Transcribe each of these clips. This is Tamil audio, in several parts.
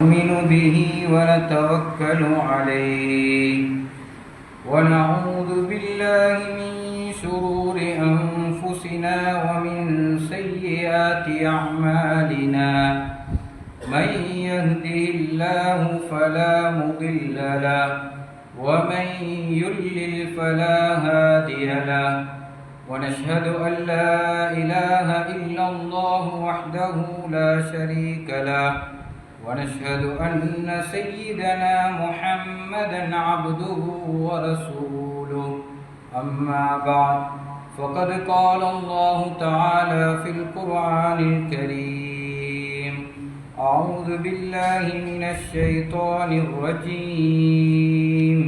نؤمن به ونتوكل عليه ونعوذ بالله من شرور أنفسنا ومن سيئات أعمالنا من يهده الله فلا مضل له ومن يضلل فلا هادي له ونشهد أن لا إله إلا الله وحده لا شريك له ونشهد أن سيدنا محمدا عبده ورسوله أما بعد فقد قال الله تعالى في القرآن الكريم أعوذ بالله من الشيطان الرجيم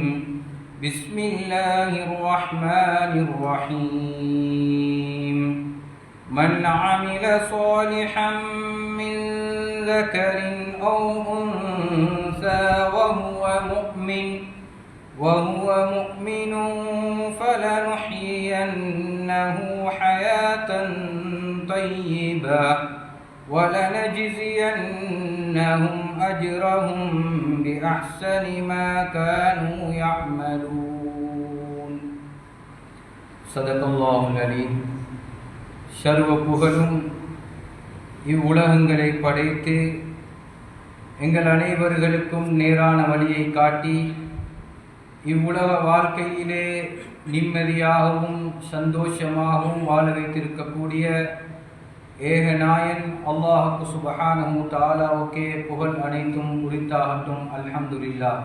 بسم الله الرحمن الرحيم من عمل صالحا من ذكر أو أنثى وهو مؤمن فلنحيينه حياة طيبة ولنجزينهم أجرهم بأحسن ما كانوا يعملون صدق الله العليم. சர்வ புகழும் இவ்வுலகங்களை படைத்து எங்கள் அனைவர்களுக்கும் நேரான வழியை காட்டி இவ்வுலக வாழ்க்கையிலே நிம்மதியாகவும் சந்தோஷமாகவும் வாழ வைத்திருக்கக்கூடிய ஏகநாயன் அல்லாஹ்வுக்கு சுப்ஹானஹு தஆலாவுக்கே புகழ் அனைத்தும் உரித்தாகட்டும். அல்ஹம்துலில்லாஹ்.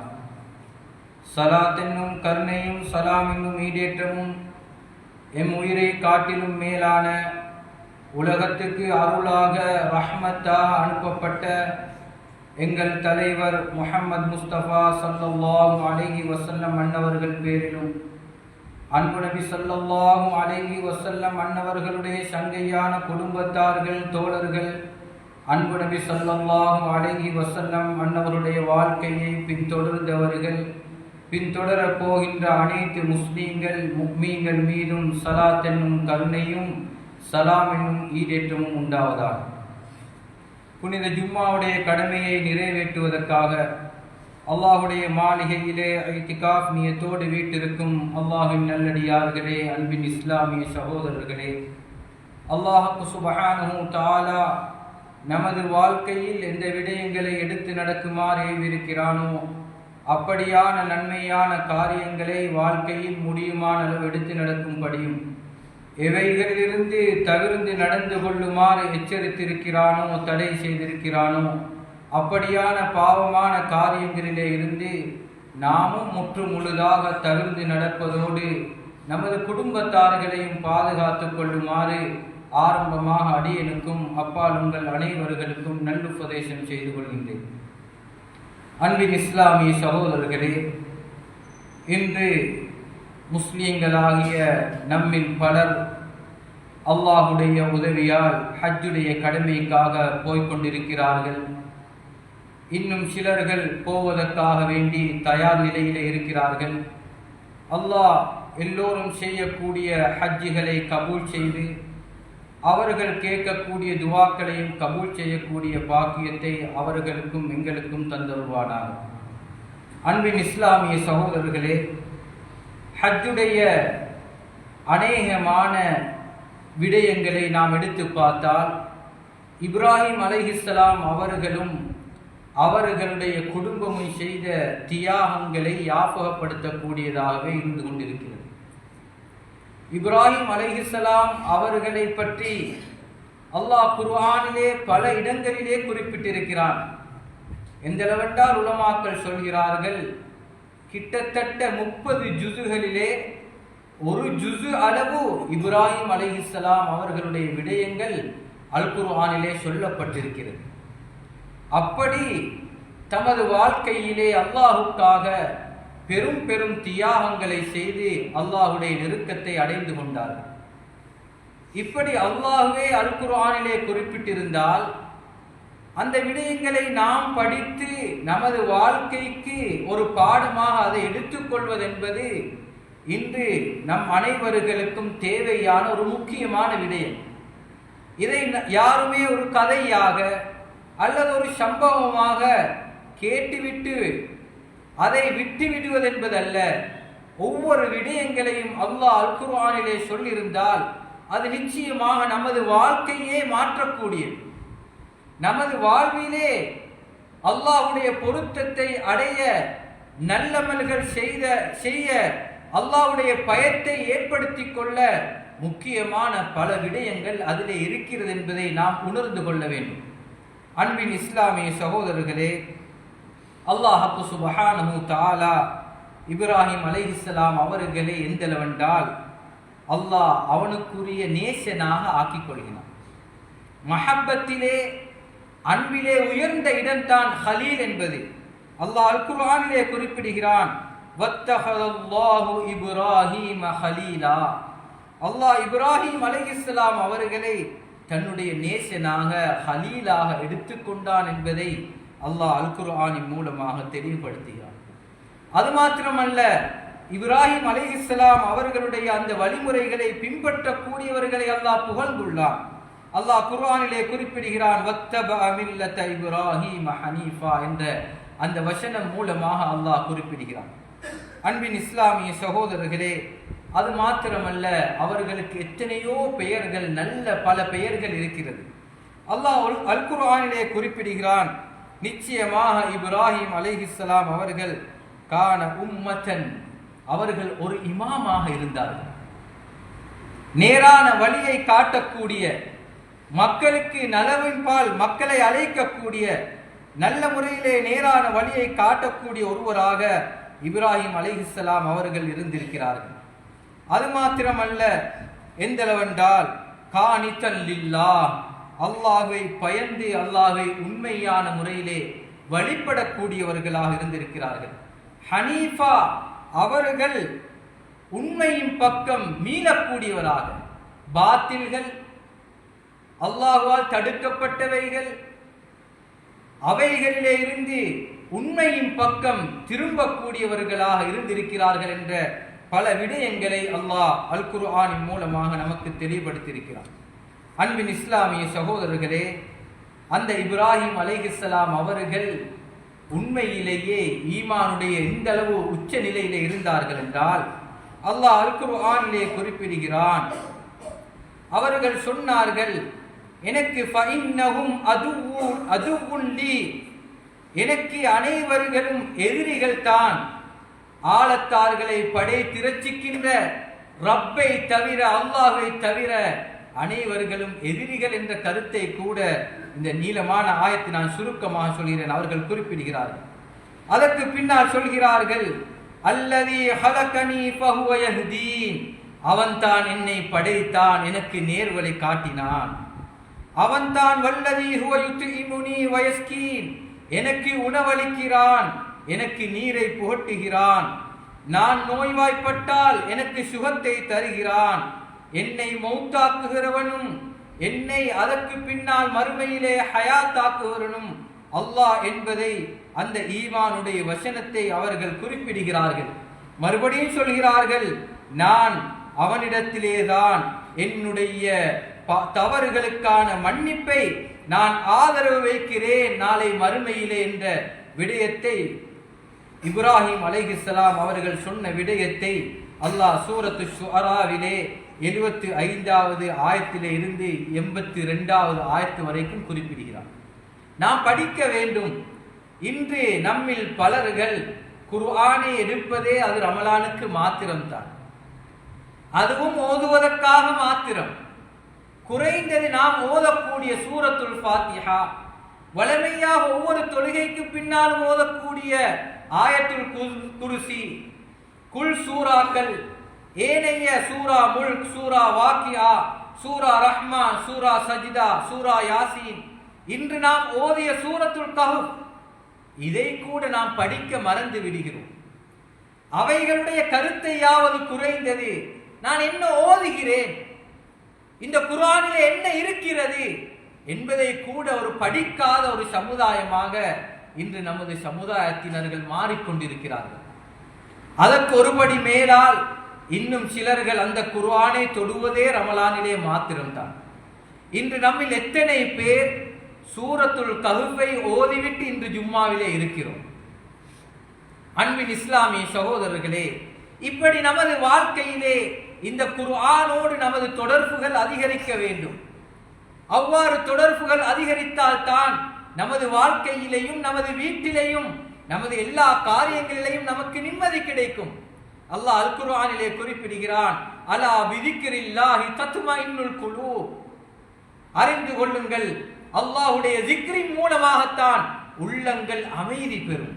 ஸலாத் என்னும் கருணையும் சலாம் என்னும் ஈடேற்றமும் எம் உயிரை காட்டிலும் மேலான உலகத்துக்கு அருளாக ரஹ்மத்தாக அனுப்பப்பட்ட எங்கள் தலைவர் முஹம்மது முஸ்தபா ஸல்லல்லாஹு அலைஹி வஸல்லம் அன்னவர்கள் பேரிலும் அன்பு நபி ஸல்லல்லாஹு அலைஹி வஸல்லம் அன்னவர்களுடைய சங்கையான குடும்பத்தார்கள் தோழர்கள் அன்பு நபி ஸல்லல்லாஹு அலைஹி வஸல்லம் அன்னவருடைய வாழ்க்கையை பின்தொடர்ந்தவர்கள் பின்தொடரப் போகின்ற அனைத்து முஸ்லீம்கள் முஃமின்கள் மீதும் ஸலாத் என்னும் கருணையும் சலாம் என்னும் ஈடேற்றமும் உண்டாவதாக. புனித ஜும்மாவுடைய கடமையை நிறைவேற்றுவதற்காக அல்லாஹுடைய மாளிகையிலே இத்திகாஃப் நியத்தோடு வீட்டிருக்கும் அல்லாஹின் நல்லடியார்களே, அன்பின் இஸ்லாமிய சகோதரர்களே, அல்லாஹ்வுக்கு சுப்ஹானஹு தஆலா நமது வாழ்க்கையில் எந்த விடயங்களை எடுத்து நடக்குமாறு ஏவிருக்கிறானோ அப்படியான நன்மையான காரியங்களை வாழ்க்கையில் முடியுமான அளவு எடுத்து நடக்கும்படியும் எவைகளிலிருந்து தவிர்ந்து நடந்து கொள்ளுமாறு எச்சரித்திருக்கிறானோ தடை செய்திருக்கிறானோ அப்படியான பாவமான காரியங்களிலே இருந்து நாமும் முற்று முழுதாக தவிர்ந்து நடப்பதோடு நமது குடும்பத்தார்களையும் பாதுகாத்து கொள்ளுமாறு ஆரம்பமாக அடியனுக்கும் அப்பால் உங்கள் அனைவர்களுக்கும் நல்லுபதேசம் செய்து கொள்கின்றேன். அன்பின் இஸ்லாமிய சகோதரர்களே, இன்று முஸ்லீம்களாகிய நம்மில் பலர் அல்லாஹுடைய உதவியால் ஹஜ்ஜுடைய கடமைக்காக போய்கொண்டிருக்கிறார்கள். இன்னும் சிலர்கள் போவதற்காக வேண்டி தயார் நிலையிலே இருக்கிறார்கள். அல்லாஹ் எல்லோரும் செய்யக்கூடிய ஹஜ்ஜுகளை கபூல் செய்து அவர்கள் கேட்கக்கூடிய துவாக்களையும் கபூல் செய்யக்கூடிய பாக்கியத்தை அவர்களுக்கும் எங்களுக்கும் தந்தருவானாக. அன்பின் இஸ்லாமிய சகோதரர்களே, ஹஜ்ஜுடைய அநேகமான விடயங்களை நாம் எடுத்து பார்த்தால் இப்ராஹிம் அலைஹிஸ்ஸலாம் அவர்களும் அவர்களுடைய குடும்பமும் செய்த தியாகங்களை ஞாபகப்படுத்தக்கூடியதாகவே இருந்து கொண்டிருக்கிறது. இப்ராஹிம் அலைஹிஸ்ஸலாம் அவர்களை பற்றி அல்லாஹ் குர்ஆனிலே பல இடங்களிலே குறிப்பிட்டிருக்கிறான். எந்தளவென்றால் உலமாக்கள் சொல்கிறார்கள், கிட்டத்தட்ட 30 ஜுசுகளிலே ஒரு ஜுசு அளவு இப்ராஹிம் அலைஹிஸ்ஸலாம் அவர்களுடைய விடயங்கள் அல் குர்ஆனிலே சொல்லப்பட்டிருக்கிறது. அப்படி தமது வாழ்க்கையிலே அல்லாஹுக்காக பெரும் பெரும் தியாகங்களை செய்து அல்லாஹுடைய நெருக்கத்தை அடைந்து கொண்டார்கள். இப்படி அல்லாஹுவே அல் குர்ஆனிலே குறிப்பிட்டிருந்தால் அந்த விடயங்களை நாம் படித்து நமது வாழ்க்கைக்கு ஒரு பாடமாக அதை எடுத்துக்கொள்வதென்பது இன்று நம் அனைவர்களுக்கும் தேவையான ஒரு முக்கியமான விடயம். இதை யாருமே ஒரு கதையாக அல்லது ஒரு சம்பவமாக கேட்டுவிட்டு அதை விட்டு விடுவது என்பதல்ல. ஒவ்வொரு விடயங்களையும் அல்லாஹ் அல் குர்ஆனிலே சொல்லியிருந்தால் அது நிச்சயமாக நமது வாழ்க்கையே மாற்றக்கூடியது. நமது வாழ்விலே அல்லாஹ்வுடைய பொருத்தத்தை அடைய, நல்லமல்கள் செய்ய, அல்லாஹ்வுடைய பயத்தை ஏற்படுத்தி கொள்ள முக்கியமான பல விடயங்கள் அதிலே இருக்கிறது என்பதை நாம் உணர்ந்து கொள்ள வேண்டும். அன்பின் இஸ்லாமிய சகோதரர்களே, அல்லாஹ் சுப்ஹானஹு தஆலா இப்ராஹிம் அலைஹிஸ்ஸலாம் அவர்களை எந்தளவென்றால் அல்லாஹ் அவனுக்குரிய நேசனாக ஆக்கிக் கொள்கிறான். மஹப்பத்திலே, அன்பிலே உயர்ந்த இடம்தான் ஹலீல் என்பது. அல்லாஹ் அல் குர்ஆனிலே குறிப்பிடுகிறான், வத்தஹதல்லாஹு இப்ராஹீம ஹலீலா. அல்லாஹ் இப்ராஹிம் அலைஹிஸ்ஸலாம் அவர்களை தன்னுடைய நேசனாக, ஹலீலாக எடுத்துக்கொண்டான் என்பதை அல்லாஹ் அல் குர்ஆனின் மூலமாக தெளிவுபடுத்துகிறான். அது மாத்திரமல்ல, இப்ராஹிம் அலைஹிஸ்ஸலாம் அவர்களுடைய அந்த வழிமுறைகளை பின்பற்றக்கூடியவர்களை அல்லாஹ் புகழ்ந்துள்ளான். அல்லாஹ் குர்ஆனிலே குறிப்பிடுகிறான், வத்தபஅ மில்லத இப்ராஹீம ஹனீஃபா என்ற அந்த வசனம் மூலமாக அல்லாஹ் குறிப்பிடுகிறான். அன்பின் இஸ்லாமிய சகோதரர்களே, அது மாத்திரமல்ல, அவர்களுக்கு எத்தனையோ பெயர்கள், நல்ல பல பெயர்கள் இருக்கிறது. அல்லாஹ் அல் குர்ஆனிலே குறிப்பிடுகிறான், நிச்சயமாக இப்ராஹிம் அலைஹிஸ்ஸலாம் அவர்கள் கான உம்மத்தன், அவர்கள் ஒரு இமாமாக இருந்தார்கள். நேரான வழியை காட்டக்கூடிய, மக்களுக்கு நலவின்பால் மக்களை அழைக்கக்கூடிய, நல்ல முறையிலே நேரான வழியை காட்டக்கூடிய ஒருவராக இப்ராஹிம் அலைஹிஸ்ஸலாம் அவர்கள் இருந்திருக்கிறார்கள். அது மாத்திரமல்ல, எந்தளவென்றால் கானித்தன் லில்லாஹ், அல்லாஹ்வை பயந்து, அல்லாஹ்வை உண்மையான முறையிலே வழிபடக்கூடியவர்களாக இருந்திருக்கிறார்கள். ஹனீஃபா, அவர்கள் உண்மையின் பக்கம் மீளக்கூடியவராக, பாத்தில்கள், அல்லாஹ்வால் தடுக்கப்பட்டவைகள், அவைகளிலே இருந்து உண்மையின் பக்கம் திரும்பக்கூடியவர்களாக இருந்திருக்கிறார்கள் என்ற பல விடயங்களை அல்லாஹ் அல் குர்ஆனின் மூலமாக நமக்கு தெளிவுபடுத்தியிருக்கிறார். அன்பின் இஸ்லாமிய சகோதரர்களே, அந்த இப்ராஹிம் அலைஹிஸ்ஸலாம் அவர்கள் உண்மையிலேயே ஈமானுடைய இந்த அளவு உச்ச நிலையிலே இருந்தார்கள் என்றால் அல்லாஹ் அல் குர்ஆனிலே குறிப்பிடுகிறான், அவர்கள் சொன்னார்கள், எனக்கு ஃபஇன்னஹும் அதுவுன் லீ, எனக்கு அனைவர்களும் எதிரிகள் தான். ஆழத்தார்களை படை திரட்சிக்கின்ற ரப்பை தவிர, அல்லாஹ்வை தவிர அனைவர்களும் எதிரிகள் என்ற கருத்தை கூட இந்த நீளமான ஆயத்தை நான் சுருக்கமாக சொல்கிறேன். அவர்கள் குறிப்பிடுகிறார்கள். அதற்கு பின்னால் சொல்கிறார்கள், அல்லதி ஹலகனி ஃபஹுவ யஹ்தீன், அவன்தான் என்னை படைத்தான், எனக்கு நேர்வழி காட்டினான். அவன்தான் வல்லதி ஹுவ யுத்இமுனி வ யஸ்கீன், எனக்கு உணவளிக்கிறான், எனக்கு நீரை புகட்டுகிறான். நான் நோய்வாய்ப்பட்டால் எனக்கு சுகத்தை தருகிறான். என்னை மௌத்தாக்குகிறவனும் என்னை அதற்கு பின்னால் மறுமையிலே ஹயாத்தாக்குகிறவனும் அல்லாஹ் என்பதை, அந்த ஈமானுடைய வசனத்தை அவர்கள் குறிப்பிடுகிறார்கள். மறுபடியும் சொல்கிறார்கள், நான் அவனிடத்திலேதான் என்னுடைய தவறுகளுக்கான மன்னிப்பை நான் ஆதரவு வைக்கிறேன் நாளை மறுமையிலே என்ற விடயத்தை, இப்ராஹிம் அலைஹிஸ்ஸலாம் அவர்கள் சொன்ன விடயத்தை அல்லாஹ் சூரத்து ஷுஅராவிலே 75வது ஆயத்திலே இருந்து 82வது ஆயத்து வரைக்கும் குறிப்பிடுகிறார். நாம் படிக்க வேண்டும். இன்று நம்மில் பலர்கள் குர்ஆனை எடுப்பதே அது ரமலானுக்கு மாத்திரம்தான், அதுவும் ஓதுவதற்காக மாத்திரம். குறைந்தது நாம் ஓதக்கூடிய சூரத்துல் ஃபாத்திஹா, வளமையாக ஒவ்வொரு தொழுகைக்கு பின்னாலும் ஓதக்கூடிய ஆயத்துல் குர்சி, குல் சூராக்கள், ஏனைய சூரா முல்க், சூரா வாக்கியா, சூரா ரஹ்மான், சூரா சஜிதா, சூரா யாசீன், இன்று நாம் ஓதிய சூரத்துல் கஹஃப், இதை கூட நாம் படிக்க மறந்து விடுகிறோம். அவைகளுடைய கருத்தையாவது குறைந்தது நான் என்ன ஓதுகிறேன், இந்த குர்ஆனிலே என்ன இருக்கிறது என்பதை கூட ஒரு படிக்காத ஒரு சமுதாயமாக இன்று நமது சமுதாயத்தினர்கள் மாறிக்கொண்டிருக்கிறார்கள். அதற்கு ஒருபடி மேலால் இன்னும் சிலர்கள் அந்த குர்ஆனை தொடுவதே ரமலானிலே மாத்திரம்தான். இன்று நம்மில் எத்தனை பேர் சூரத்துல் கஹ்ஃபை ஓதிவிட்டு இன்று ஜும்மாவிலே இருக்கிறோம். அன்பின் இஸ்லாமிய சகோதரர்களே, இப்படி நமது வாழ்க்கையிலே இந்த குர்ஆனோடு நமது தொடர்புகள் அதிகரிக்க வேண்டும். அவ்வாறு தொடர்புகள் அதிகரித்தால் தான் நமது வாழ்க்கையிலேயும் நமது வீட்டிலேயும் நமது எல்லா காரியங்களிலேயும் நமக்கு நிம்மதி கிடைக்கும். அல்லாஹ் அல் குர்ஆனிலே குறிப்பிடுகிறான், அலா பிதிக்ரில்லாஹி தத்மஇன்னுல் குலூப். அறிந்து கொள்ளுங்கள், அல்லாஹ்வுடைய ஜிக்ரின் மூலமாகத்தான் உள்ளங்கள் அமைதி பெறும்.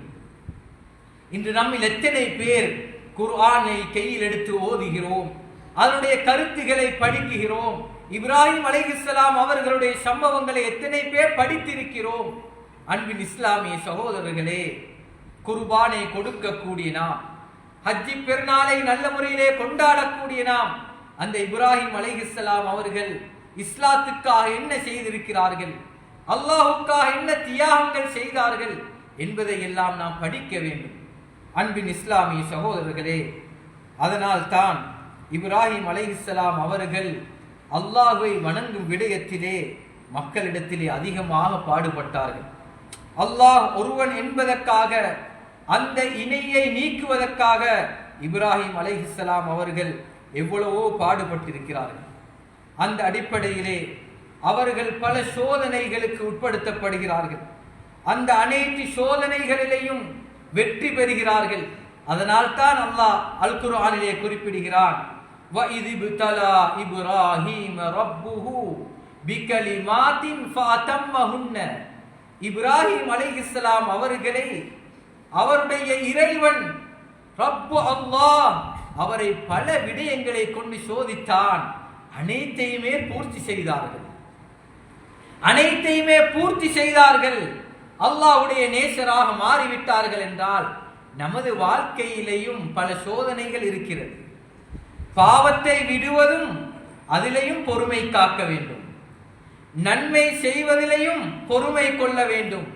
இன்று நம்மில் எத்தனை பேர் குர்ஆனை கையில் எடுத்து ஓதுகிறோம், அதனுடைய கருத்துக்களை படிக்கிறோம்? இப்ராஹிம் அலைஹிஸ்ஸலாம் அவர்களுடைய சம்பவங்களை எத்தனை பேர் படித்திருக்கிறோம்? அன்பின் இஸ்லாமிய சகோதரர்களே, குர்பானை கொடுக்கக்கூடிய நாம், ஹஜ்ஜி பெருநாளை நல்ல முறையிலே கொண்டாடக்கூடிய நாம், அந்த இப்ராஹிம் அலைஹிஸ்ஸலாம் அவர்கள் இஸ்லாத்துக்காக என்ன செய்திருக்கிறார்கள், அல்லாஹுக்காக என்ன தியாகங்கள் செய்தார்கள் என்பதை எல்லாம் நாம் படிக்க வேண்டும். அன்பின் இஸ்லாமிய சகோதரர்களே, அதனால் தான் இப்ராஹிம் அலைஹிஸ்ஸலாம் அவர்கள் அல்லாஹ்வை வணங்கும் விடயத்திலே மக்களிடத்திலே அதிகமாக பாடுபட்டார்கள். அல்லாஹ் ஒருவன் என்பதற்காக, அந்த இணையை நீக்குவதற்காக இப்ராஹிம் அலைஹிஸ்ஸலாம் அவர்கள் எவ்வளவோ பாடுபட்டிருக்கிறார்கள். அந்த அடிப்படையிலே அவர்கள் பல சோதனைகளுக்கு உட்படுத்தப்படுகிறார்கள். அந்த அனைத்து சோதனைகளிலேயும் வெற்றி பெறுகிறார்கள். அதனால் தான் அல்லாஹ் அல் குர்ஆனிலே குறிப்பிடுகிறான், வஇத் இப்தலா இப்ராஹீம ரப்புஹு பிகலிமாத்தின் ஃபஅதம்மஹுன்ன. இப்ராஹிம் அலைஹிஸ்ஸலாம் அவர்களை அவருடைய இறைவன் ரப்பு அல்லாஹ் அவரை பல விடயங்களை கொண்டு சோதித்தான். அனைத்தையுமே பூர்த்தி செய்தார்கள். அனைத்தையுமே பூர்த்தி செய்தார்கள். அல்லாஹ்வுடைய நேசராக மாறிவிட்டார்கள் என்றால் நமது வாழ்க்கையிலேயும் பல சோதனைகள் இருக்கிறது. பாவத்தை விடுவதும் அதிலேயும் பொறுமை காக்க வேண்டும். நன்மை செய்வதிலேயும் பொறுமை கொள்ள வேண்டும்.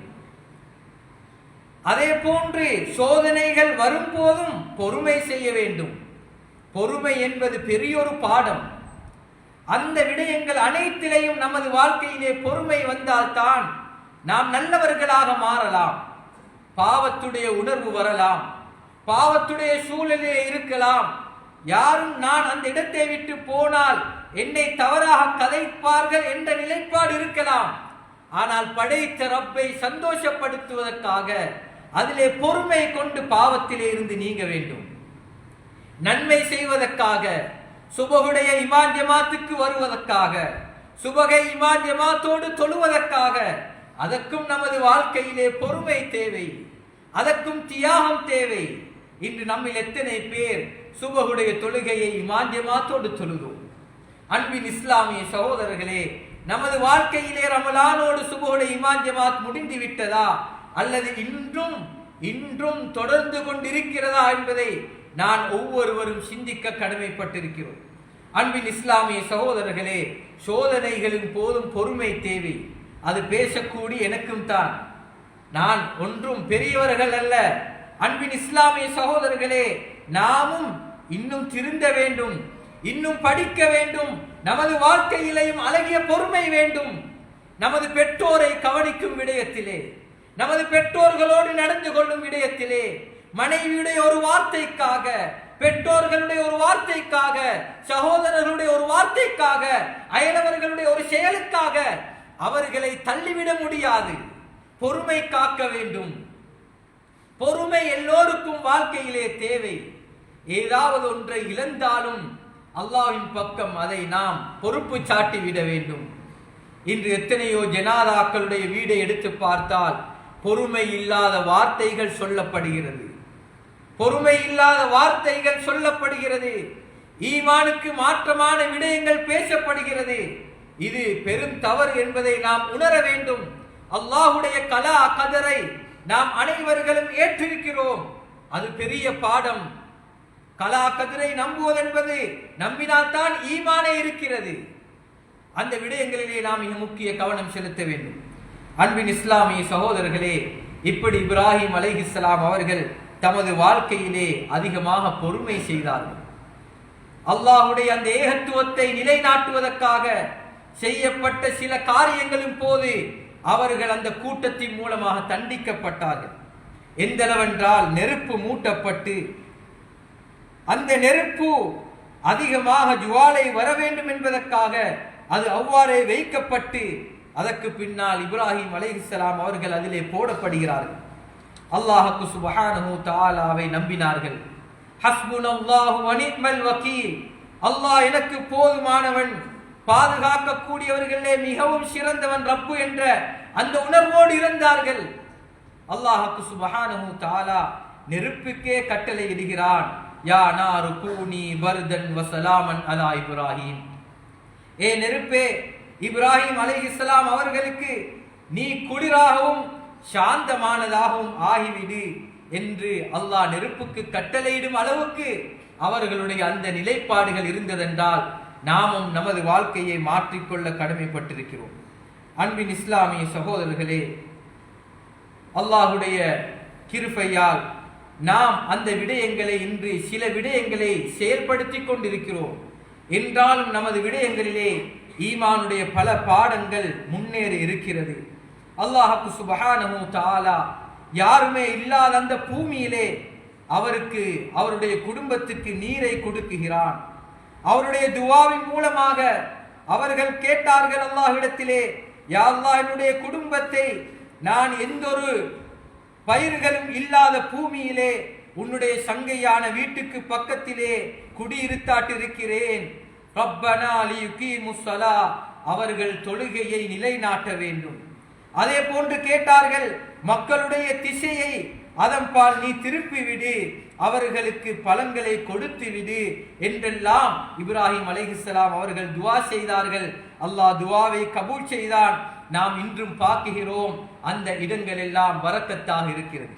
அதே போன்று சோதனைகள் வரும்போதும் பொறுமை செய்ய வேண்டும். பொறுமை என்பது பெரியொரு பாடம். அந்த விடயங்கள் அனைத்திலையும் நமது வாழ்க்கையிலே பொறுமை வந்தால்தான் நாம் நல்லவர்களாக மாறலாம். பாவத்துடைய உணர்வு வரலாம், பாவத்துடைய சூழலிலே இருக்கலாம். யாரும் நான் அந்த இடத்தை விட்டு போனால் என்னை தவறாக கதைப்பார்கள் என்ற நிலைப்பாடு இருக்கலாம். ஆனால் படைத்த ரப்பை சந்தோஷப்படுத்துவதற்காக அதிலே பொறுமை கொண்டு பாவத்திலே இருந்து நீங்க வேண்டும். நன்மை செய்வதற்காக, சுபகுடைய இமாம் ஜமாத்துக்கு வருவதற்காக, சுபகை இமாம் ஜமாத்தோடு தொழுவதற்காக, அதற்கும் நமது வாழ்க்கையிலே பொறுமை தேவை, அதற்கும் தியாகம் தேவை. இன்று நம்மில் எத்தனை பேர் சுபகுடைய தொழுகையை இமாம் ஜமாத்தோடு தொழுதோம்? அன்பின் இஸ்லாமிய சகோதரர்களே, நமது வாழ்க்கையிலே ரமலானோடு சுபகுடைய இமாம் ஜமாத் முடிந்து விட்டதா அல்லது இன்றும் தொடர்ந்து கொண்டிருக்கிறதா என்பதை நான் ஒவ்வொருவரும் சிந்திக்க கடமைப்பட்டிருக்கிறோம். அன்பின் இஸ்லாமிய சகோதரர்களே, சோதனைகளின் போதும் பொறுமை தேவை. அது பேசக்கூடிய எனக்கும் தான். நான் ஒன்றும் பெரியவர்கள் அல்ல. அன்பின் இஸ்லாமிய சகோதரர்களே, நாமும் இன்னும் திருந்த வேண்டும், இன்னும் படிக்க வேண்டும். நமது வாழ்க்கையிலேயும் அழகிய பொறுமை வேண்டும். நமது பெற்றோரை கவனிக்கும் விடயத்திலே, நமது பெற்றோர்களோடு நடந்து கொள்ளும் விடயத்திலே, மனைவியுடைய ஒரு வார்த்தைக்காக, பெற்றோர்களுடைய ஒரு வார்த்தைக்காக, சகோதரர்களுடைய ஒரு வார்த்தைக்காக, அயலவர்களுடைய ஒரு செயலுக்காக அவர்களை தள்ளிவிட முடியாது. பொறுமை காக்க வேண்டும். பொறுமை எல்லோருக்கும் வாழ்க்கையிலே தேவை. ஏதாவது ஒன்றை இழந்தாலும் அல்லாஹ்வின் பக்கம் அதை நாம் பொறுப்பு சாட்டி விட வேண்டும். இன்று எத்தனையோ ஜனாதாக்களுடைய வீடை எடுத்து பார்த்தால் பொறுமை இல்லாத வார்த்தைகள் சொல்லப்படுகிறது. பொறுமை இல்லாத வார்த்தைகள் சொல்லப்படுகிறது. ஈமானுக்கு மாற்றமான விடயங்கள் பேசப்படுகிறது. இது பெரும் தவறு என்பதை நாம் உணர வேண்டும். அல்லாஹ்வுடைய கலா கதரை நாம் அனைவர்களும் ஏற்றிருக்கிறோம். அது பெரிய பாடம். கலா கதிரை நம்புவதென்பது நம்பினால்தான் ஈமானே இருக்கிறது. அந்த விடயங்களிலே நாம் மிக முக்கிய கவனம் செலுத்த வேண்டும். அன்பின் இஸ்லாமிய சகோதரர்களே, இப்படி இப்ராஹிம் அலைஹிஸ்ஸலாம் அவர்கள் தமது வாழ்க்கையிலே அதிகமாக பொறுமை செய்தார்கள். அல்லாஹ்வுடைய அந்த ஏகத்துவத்தை நிலைநாட்டுவதற்காக செய்யப்பட்ட சில காரியங்களின் போது அவர்கள் அந்த கூட்டத்தின் மூலமாக தண்டிக்கப்பட்டார்கள். எந்தளவென்றால் நெருப்பு மூட்டப்பட்டு அந்த நெருப்பு அதிகமாக ஜுவாலை வர வேண்டும் என்பதற்காக அது அவ்வாறே வைக்கப்பட்டு அதற்கு பின்னால் இப்ராஹிம் அலைஹிஸ்ஸலாம் அவர்கள் அதிலே போடப்படுகிறார்கள். அல்லாஹ்வுக்கு சுப்ஹானஹு தஆலாவை நம்பினார்கள். ஹஸ்புனல்லாஹு வ நிஅமல் வகீல், அல்லாஹ் எனக்கு போதுமானவன், பாதுகாக்கக்கூடியவர்களே மிகவும் சிறந்தவன் ரப்பு என்ற அந்த உணர்வோடு இருந்தார்கள். அல்லாஹ்வுக்கு சுப்ஹானஹு தஆலா நெருப்புக்கே கட்டளை இடுகிறான், யா நாரு கூனி பர்தன் வ ஸலாமன் அலா இப்ராஹிம். ஏ நெருப்பே, இப்ராஹிம் அலைஹிஸ்ஸலாம் அவர்களுக்கு நீ குளிராகவும் சாந்தமானதாகவும் ஆகிவிடு என்று அல்லாஹ் நெருப்புக்கு கட்டளையிடும் அளவுக்கு அவர்களுடைய அந்த நிலைப்பாடுகள் இருந்ததென்றால் நாமும் நமது வாழ்க்கையை மாற்றிக்கொள்ள கடமைப்பட்டிருக்கிறோம். அன்பின் இஸ்லாமிய சகோதரர்களே, அல்லாஹுடைய கிருபையால் நாம் அந்த விடயங்களை இன்று சில விடயங்களை செயல்படுத்தி கொண்டிருக்கிறோம். என்றாலும் நமது விடயங்களிலே ஈமானுடைய பல பாடங்கள் முன்னேறி இருக்கிறது. அல்லாஹ்வுக்கு சுப்ஹானஹு தஆலா யாருமே இல்லாத அந்த பூமியிலே அவருக்கு அவருடைய குடும்பத்துக்கு நீரை கொடுக்குகிறான். அவருடைய துஆவின் மூலமாக அவர்கள் கேட்டார்கள் அல்லாஹ்விடத்திலே, யா அல்லாஹ், என்னுடைய குடும்பத்தை நான் எந்தொரு பயிர்களும் இல்லாத பூமியிலே உன்னுடைய சங்கையான வீட்டுக்கு பக்கத்திலே குடியிருத்தாட்டிருக்கிறேன். ரப்பனா லியுகீமுஸ் ஸலா, அவர்கள் தொழுகையை நிலைநாட்ட வேண்டும். அதே போன்று கேட்டார்கள், மக்களுடைய திசையை அதன்பால் நீ திருப்பி விடு, அவர்களுக்கு பலன்களை கொடுத்து விடு என்றெல்லாம் இப்ராஹிம் அலைஹிஸ்ஸலாம் அவர்கள் துஆ செய்தார்கள். அல்லாஹ் துஆவை கபூல் செய்தான். நாம் இன்றும் பார்க்கிறோம், அந்த இடங்கள் எல்லாம் பரக்கத்தாக இருக்கிறது.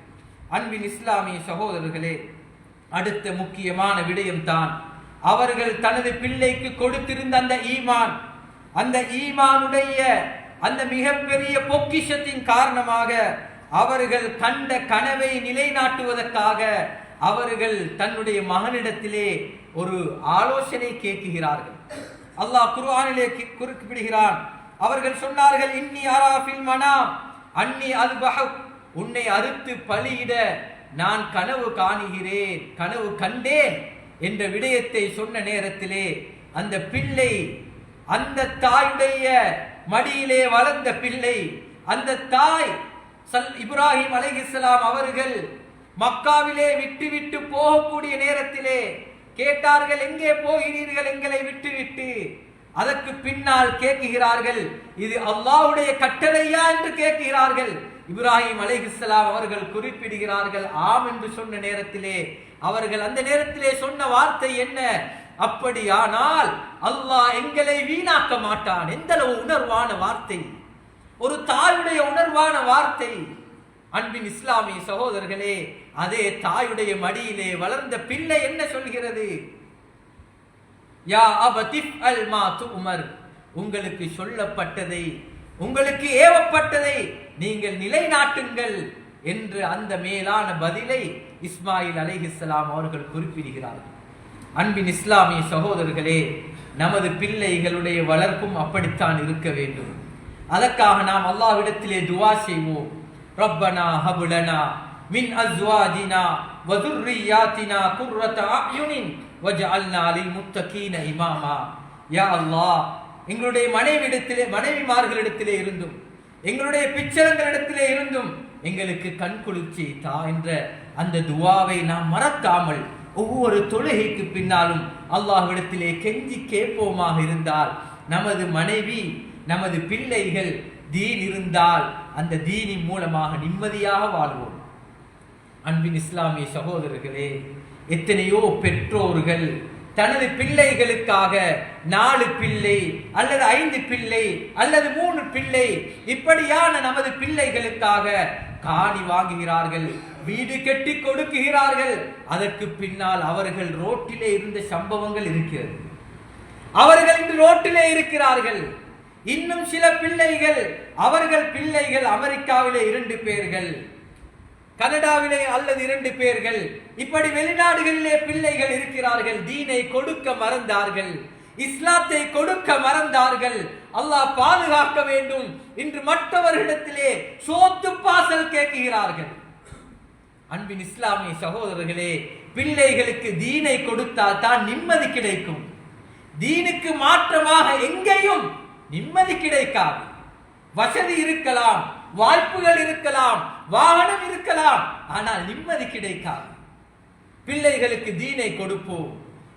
அன்பின் இஸ்லாமிய சகோதரர்களே, அடுத்த முக்கியமான விடயம் தான் அவர்கள் தனது பிள்ளைக்கு கொடுத்திருந்த அந்த ஈமான். அந்த ஈமானுடைய அந்த மிகப்பெரிய பொக்கிஷத்தின் காரணமாக அவர்கள் கண்ட கனவை நிலைநாட்டுவதற்காக அவர்கள் தன்னுடைய மகனிடத்திலே ஒரு ஆலோசனை கேட்கிறார்கள். அல்லாஹ் குர்ஆனிலே குறிப்பிடுகிறான். அவர்கள் சொன்னார்கள், இன்னி அரா ஃபில் மனாம் அன்னி அஸ்பஹுக், உன்னை அறுத்து பலியிட நான் கனவு காணுகிறேன், கனவு கண்டேன் என்ற விடயத்தை சொன்ன நேரத்திலே அந்த பிள்ளை, அந்த தாயுடைய மடியிலே வளர்ந்த பிள்ளை, அந்த தாய் இப்ராஹிம் அலைஹிஸ்ஸலாம் அவர்கள் மக்காவிலே விட்டு போகக்கூடிய நேரத்திலே கேட்டார்கள், எங்கே போகிறீர்கள் எங்களை விட்டு? அதற்கு பின்னால் கேட்கிறார்கள், இது அல்லாஹ்வுடைய கட்டளையா என்று கேட்கிறார்கள். இப்ராஹிம் அலைஹிஸ்ஸலாம் அவர்கள் குறிப்பிடுகிறார்கள், ஆம் என்று சொன்ன நேரத்திலே அவர்கள் அந்த நேரத்திலே சொன்ன வார்த்தை என்ன? அப்படியானால் அல்லாஹ் எங்களை வீணாக்க மாட்டான். எந்த உணர்வான வார்த்தை, ஒரு தாயுடைய உணர்வான வார்த்தை. அன்பின் இஸ்லாமிய சகோதரர்களே, அதே தாயுடைய மடியிலே வளர்ந்த பிள்ளை என்ன சொல்கிறது? யா அபதிஃப் அல் மா துமர், உங்களுக்கு சொல்லப்பட்டதை, உங்களுக்கு ஏவப்பட்டதை நீங்கள் நிலைநாட்டுங்கள் என்று அந்த மேலான பதிலை இஸ்மாயில் அலைஹிஸ்ஸலாம் அவர்கள் குறிப்பிடுகிறார்கள். அன்பின் இஸ்லாமிய சகோதரர்களே, நமது பிள்ளைகளுடைய வளர்ப்பும் அப்படித்தான் இருக்க வேண்டும். அதற்காக நாம் அல்லாஹ்விடத்திலே துஆ செய்வோம். ரப்பனா ஹப் லனா மின் அஸ்வாஜினா வ ذُرِّيَّاتِنَا குர்ரத அயுனின் வஜஅல்னா லில் முத்தகீன இமாமா. யா அல்லாஹ், எங்களுடைய மனைவிமார்களிடத்திலே இருந்தும் எங்களுடைய பிச்சரங்களிடத்திலே இருந்தும் எங்களுக்கு கண் குளிர்ச்சி தா என்ற அந்த துஆவை நாம் மறக்காமல் ஒவ்வொரு தொழுகைக்கு பின்னாலும் அல்லாஹ்விடத்திலே கெஞ்சி கேட்போமாக இருந்தால், நமது மனைவி, நமது பிள்ளைகள் தீன் இருந்தால் அந்த தீனின் மூலமாக நிம்மதியாக வாழ்வோம். அன்பின் இஸ்லாமிய சகோதரர்களே, எத்தனையோ பெற்றோர்கள் தனது பிள்ளைகளுக்காக 4 பிள்ளை அல்லது 5 பிள்ளை அல்லது 3 பிள்ளை இப்படியான நமது பிள்ளைகளுக்காக காணி வாங்குகிறார்கள், வீடு கட்டி கொடுக்குகிறார்கள். அதற்கு பின்னால் அவர்கள் ரோட்டிலே இருந்த சம்பவங்கள் இருக்கிறது. அவர்கள் இன்று ரோட்டிலே இருக்கிறார்கள். இன்னும் சில பிள்ளைகள், அவர்கள் பிள்ளைகள் அமெரிக்காவிலே 2 பேர்கள், கனடாவிலே அல்லது 2 பேர்கள், இப்படி வெளிநாடுகளிலே பிள்ளைகள் இருக்கிறார்கள். தீனை கொடுக்க மறந்தார்கள், இஸ்லாத்தை கொடுக்க மறந்தார்கள். அல்லாஹ் பாதுகாக்க வேண்டும் என்று மற்றவர்களிடத்திலே சோத்து பாசல் கேட்கிறார்கள். அன்பின் இஸ்லாமிய சகோதரர்களே, பிள்ளைகளுக்கு தீனை கொடுத்தால் தான் நிம்மதி கிடைக்கும். தீனுக்கு மாற்றமாக எங்கேயும் நிம்மதி கிடைக்காது. வசதி இருக்கலாம், வாய்ப்புகள் இருக்கலாம், வாகனம் இருக்கலாம், ஆனால் நிம்மதி கிடைக்காது. பிள்ளைகளுக்கு தீனை கொடுப்போம்.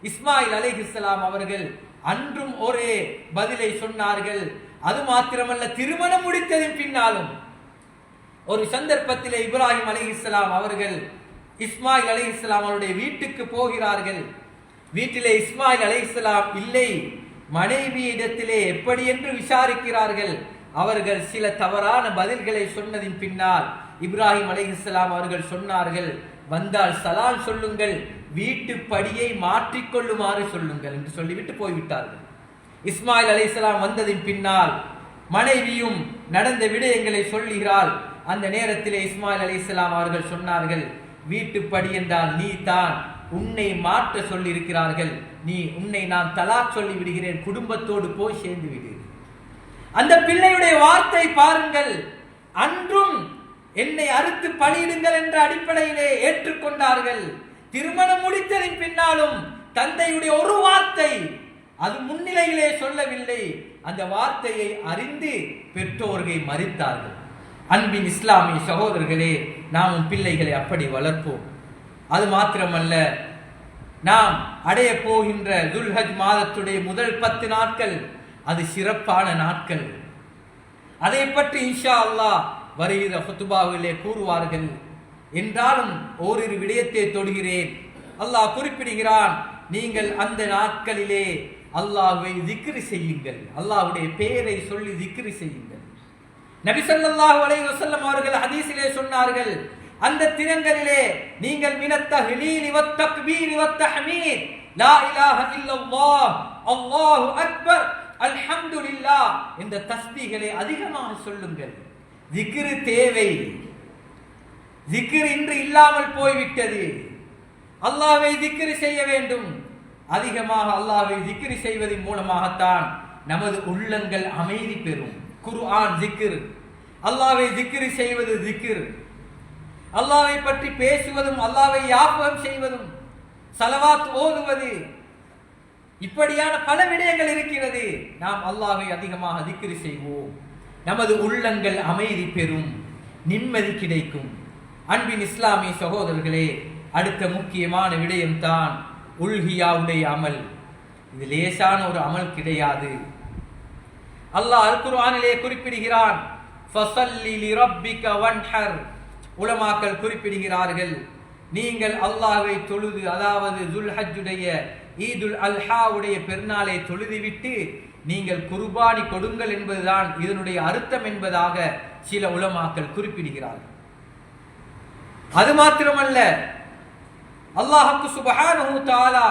இஸ்மாயில் அலைஹிஸ்ஸலாம் அவர்கள் அன்றும் ஒரே பதிலை சொன்னார்கள். அது மாத்திரமல்ல, திருமணம் முடித்ததின் பின்னாலும் ஒரு சந்தர்ப்பத்திலே இப்ராஹிம் அலைஹிஸ்ஸலாம் அவர்கள் இஸ்மாயில் அலைஹிஸ்ஸலாம் அவருடைய வீட்டுக்கு போகிறார்கள். வீட்டிலே இஸ்மாயில் அலைஹிஸ்ஸலாம் இல்லை. மனைவியிடத்திலே எப்படி என்று விசாரிக்கிறார்கள். அவர்கள் சில தவறான பதில்களை சொன்னதின் பின்னால் இப்ராஹிம் அலைஹிஸ்ஸலாம் அவர்கள் சொன்னார்கள், வந்தால் சலாம் சொல்லுங்கள், வீட்டு படியை மாற்றிக்கொள்ளுமாறு சொல்லுங்கள் என்று சொல்லிவிட்டு போய்விட்டார்கள். இஸ்மாயில் அலைஹிஸ்ஸலாம் வந்ததின் பின்னால் மனைவியும் நடந்த விடயங்களை சொல்லுகிறாள். அந்த நேரத்திலே இஸ்மாயில் அலைஹிஸ்ஸலாம் அவர்கள் சொன்னார்கள், வீட்டு படி என்றால் நீ தான், உன்னை மாற்ற சொல்லி இருக்கிறார்கள், உன்னை நான் தலாக் சொல்லி விடுகிறேன், குடும்பத்தோடு போய் சேர்ந்து விடு. அந்த பிள்ளையுடைய வார்த்தை பாருங்கள். அன்றும் என்னை அறுத்து பலியிடுங்கள் என்ற அடிப்படையிலே ஏற்றுக்கொண்டார்கள். திருமணம் முடித்ததின் பின்னாலும் தந்தையுடைய ஒரு வார்த்தை அது முன்னிலையிலே சொல்லவில்லை. அந்த வார்த்தையை அறிந்து பெற்றோர்களை மறித்தார்கள். அன்பின் இஸ்லாமிய சகோதரர்களே, நாம் பிள்ளைகளை அப்படி வளர்ப்போம். அது மாத்திரமல்ல, நாம் அடைய போகின்ற துல்ஹஜ் மாதத்துடைய முதல் 10 நாட்கள் அது சிறப்பான நாட்கள். அதை பற்றி இன்ஷா அல்லாஹ் வருகிற ஹுத்பாவிலே கூறுவார்கள். என்றாலும் ஓரிரு விடயத்தை தொடுகிறேன். அல்லாஹ் குறிப்பிடுகிறான், நீங்கள் அந்த நாட்களிலே அல்லாஹ்வை திக்ர் செய்யுங்கள், அல்லாஹ்வுடைய பெயரை சொல்லி திக்ர் செய்யுங்கள். நபி ஸல்லல்லாஹு அலைஹி வஸல்லம் அவர்கள் ஹதீஸிலே சொன்னார்கள், அந்த தினங்களிலே நீங்கள் மினத் தஹ்லீல் வத் தக்பீர் வத் தஹ்மீத், லா இலாஹ இல்லல்லாஹ், அல்லாஹு அக்பர், அல்ஹம்துலில்லாஹ் இந்த தஸ்பீஹ்களை அதிகமாக சொல்லுங்கள். திக்ர் தேவை. திக்ர் இன்று இல்லாமல் போய்விட்டது. அல்லாஹ்வை திக்ர் செய்ய வேண்டும். அதிகமாக அல்லாஹ்வை திக்ர் செய்வதன் மூலமாகத்தான் நமது உள்ளங்கள் அமைதி பெறும். குர்ஆன் திக்ர், அல்லாஹ்வை திக்ர் செய்வது திக்ர், அல்லாஹ்வை பற்றி பேசுவதும் அல்லாஹ்வை ஞாபகம் செய்வதும் ஸலவாத் ஓதுவது, இப்படியான பல விடயங்கள் இருக்கிறது. நாம் அல்லாஹ்வை அதிகமாக திக்ர் செய்வோம். நமது உள்ளங்கள் அமைதி பெறும், நிம்மதி கிடைக்கும். அன்பின் இஸ்லாமிய சகோதரர்களே, அடுத்த முக்கியமான விடயம்தான் உல்ஹியாவுடைய அமல். இது லேசான ஒரு அமல் கிடையாது. அல்லாஹ் அல் குர்ஆனிலே குறிப்பிடுகிறான், ஃபஸல்லி லிரப்பிக வன்ஹர். உலமாக்கள் குறிப்பிடுகிறார்கள், நீங்கள் அல்லாஹ்வை தொழுது, அதாவது துல்ஹஜ்ஜுடைய ஈதுல் அல்ஹாவுடைய பெருநாளை தொழுதுவிட்டு நீங்கள் குர்பானி கொடுங்கள் என்பதுதான் இதனுடைய அர்த்தம் என்பதாக சில உலமாக்கள் குறிப்பிடுகிறார்கள். அது மாத்திரமல்ல, அல்லாஹ்வுக்கு சுப்ஹானஹு தஆலா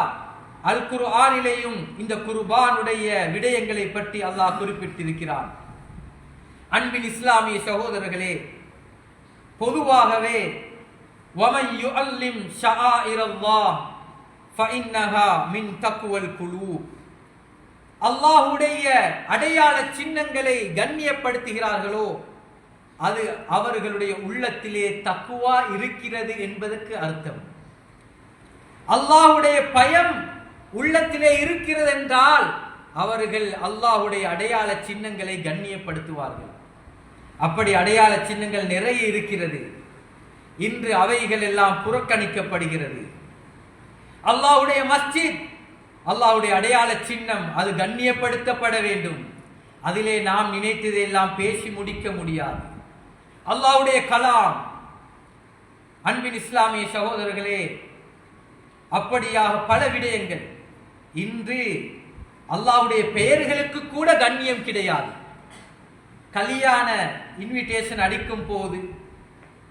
அல் குர்ஆனிலேயும் இந்த குர்பானுடைய விடயங்களை பற்றி அல்லாஹ் குறிப்பிட்டிருக்கிறான். அன்பின் இஸ்லாமிய சகோதரர்களே, பொதுவாகவே வமன் யுஅல்லிம் ஷஆயிரல்லாஹ் ஃபஇன்னஹா மின் தக்வல் குலூப், அல்லாஹ்வுடைய அடையாள சின்னங்களை கண்ணியப்படுத்துகிறார்களோ அது அவர்களுடைய உள்ளத்திலே தக்வா இருக்கிறது என்பதற்கு அர்த்தம். அல்லாஹ்வுடைய பயம் உள்ளத்திலே இருக்கிறது என்றால் அவர்கள் அல்லாஹ்வுடைய அடையாள சின்னங்களை கண்ணியப்படுத்துவார்கள். அப்படி அடையாள சின்னங்கள் நிறைய இருக்கிறது. இன்று அவைகள் எல்லாம் புறக்கணிக்கப்படுகிறது. அல்லாஹ்வுடைய மஸ்ஜித், அல்லாஹ்வுடைய அடையாள சின்னம், அது கண்ணியப்படுத்தப்பட வேண்டும். அதிலே நாம் நினைத்ததெல்லாம் பேசி முடிக்க முடியாது. அல்லாஹ்வுடைய கலாம், அன்பின் இஸ்லாமிய சகோதரர்களே, அப்படியாக பல விடயங்கள். இன்று அல்லாஹ்வுடைய பெயர்களுக்கு கூட கண்ணியம் கிடையாது. கல்யாண இன்விடேஷன் அடிக்கும் போது,